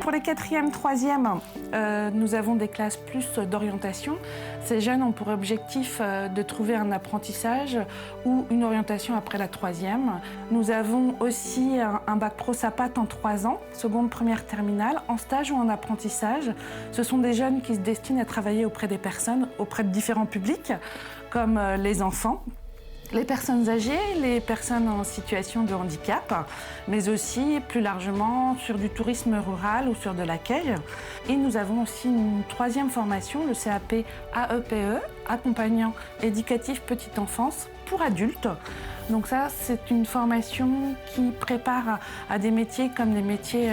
pour les 4e, 3e, nous avons des classes plus d'orientation. Ces jeunes ont pour objectif de trouver un apprentissage ou une orientation après la 3e. Nous avons aussi un bac pro SAPAT en 3 ans, seconde, première, terminale, en stage ou en apprentissage. Ce sont des jeunes qui se destinent à travailler auprès des personnes, auprès de différents publics, comme les enfants, les personnes âgées, les personnes en situation de handicap, mais aussi plus largement sur du tourisme rural ou sur de l'accueil. Et nous avons aussi une 3e formation, le CAP AEPE, accompagnant éducatif petite enfance pour adultes. Donc ça, c'est une formation qui prépare à des métiers comme les métiers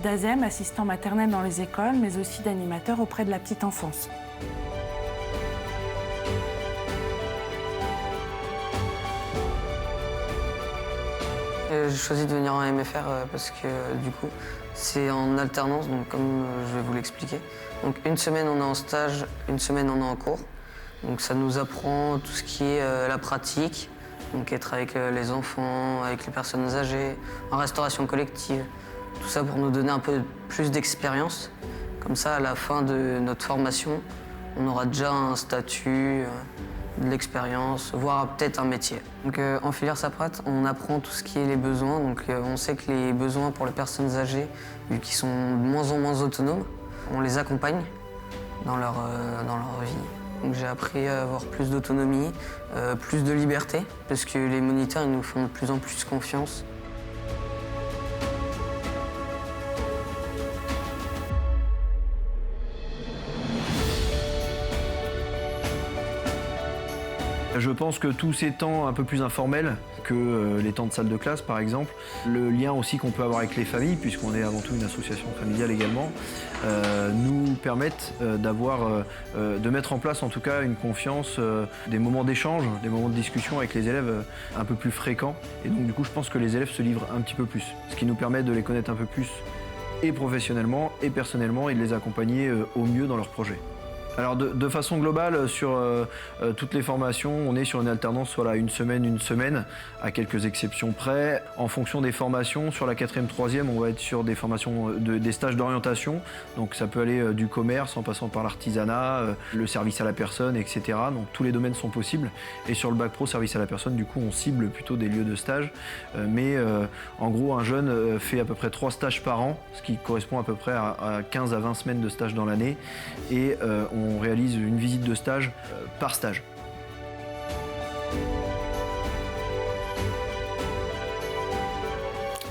d'ASEM, assistant maternel dans les écoles, mais aussi d'animateur auprès de la petite enfance. J'ai choisi de venir en MFR parce que du coup, c'est en alternance, donc comme je vais vous l'expliquer. Donc une semaine on est en stage, une semaine on est en cours. Donc ça nous apprend tout ce qui est la pratique, donc être avec les enfants, avec les personnes âgées, en restauration collective. Tout ça pour nous donner un peu plus d'expérience. Comme ça, à la fin de notre formation, on aura déjà un statut, de l'expérience, voire peut-être un métier. Donc, en filière SAPRAT, on apprend tout ce qui est les besoins. Donc, on sait que les besoins pour les personnes âgées, vu qu'ils sont de moins en moins autonomes, on les accompagne dans leur vie. Donc, j'ai appris à avoir plus d'autonomie, plus de liberté, parce que les moniteurs ils nous font de plus en plus confiance. Je pense que tous ces temps un peu plus informels que les temps de salle de classe par exemple, le lien aussi qu'on peut avoir avec les familles, puisqu'on est avant tout une association familiale également, nous permettent de mettre en place en tout cas une confiance, des moments d'échange, des moments de discussion avec les élèves un peu plus fréquents. Et donc du coup je pense que les élèves se livrent un petit peu plus, ce qui nous permet de les connaître un peu plus et professionnellement et personnellement et de les accompagner au mieux dans leurs projets. Alors de façon globale, sur toutes les formations, on est sur une alternance, voilà, une semaine, à quelques exceptions près. En fonction des formations, sur la 4e, 3e, on va être sur des formations, des stages d'orientation. Donc ça peut aller du commerce en passant par l'artisanat, le service à la personne, etc. Donc tous les domaines sont possibles. Et sur le bac pro service à la personne, du coup, on cible plutôt des lieux de stage. Mais en gros, un jeune fait à peu près 3 stages par an, ce qui correspond à peu près à 15 à 20 semaines de stage dans l'année. Et on réalise une visite de stage par stage.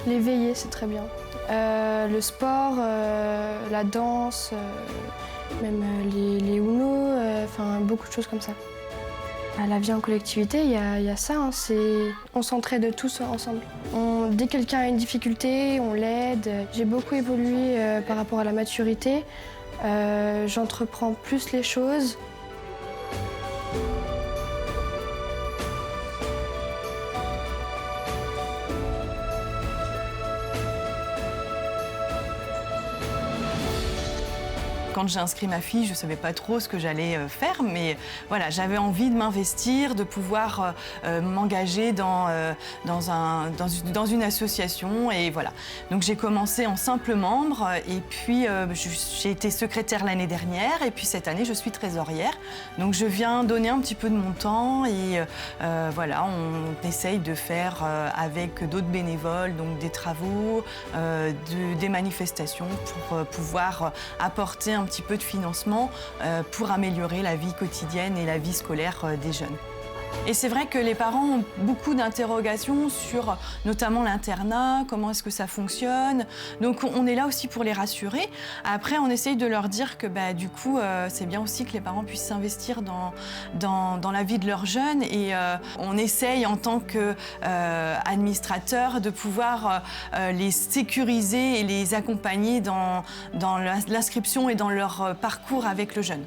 Les veillées, c'est très bien. Le sport, la danse, même les Uno, enfin beaucoup de choses comme ça. À la vie en collectivité, il y a ça, hein, on s'entraide tous ensemble. Dès que quelqu'un a une difficulté, on l'aide. J'ai beaucoup évolué par rapport à la maturité. J'entreprends plus les choses. Quand j'ai inscrit ma fille, je ne savais pas trop ce que j'allais faire, mais voilà, j'avais envie de m'investir, de pouvoir m'engager dans une association, et voilà. Donc j'ai commencé en simple membre, et puis j'ai été secrétaire l'année dernière, et puis cette année je suis trésorière. Donc je viens donner un petit peu de mon temps, et voilà, on essaye de faire avec d'autres bénévoles, donc des travaux, des manifestations pour pouvoir apporter un petit peu de financement pour améliorer la vie quotidienne et la vie scolaire des jeunes. Et c'est vrai que les parents ont beaucoup d'interrogations sur notamment l'internat, comment est-ce que ça fonctionne. Donc on est là aussi pour les rassurer. Après, on essaye de leur dire que du coup, c'est bien aussi que les parents puissent s'investir dans la vie de leurs jeunes. Et on essaye en tant qu'administrateur de pouvoir les sécuriser et les accompagner dans l'inscription et dans leur parcours avec le jeune.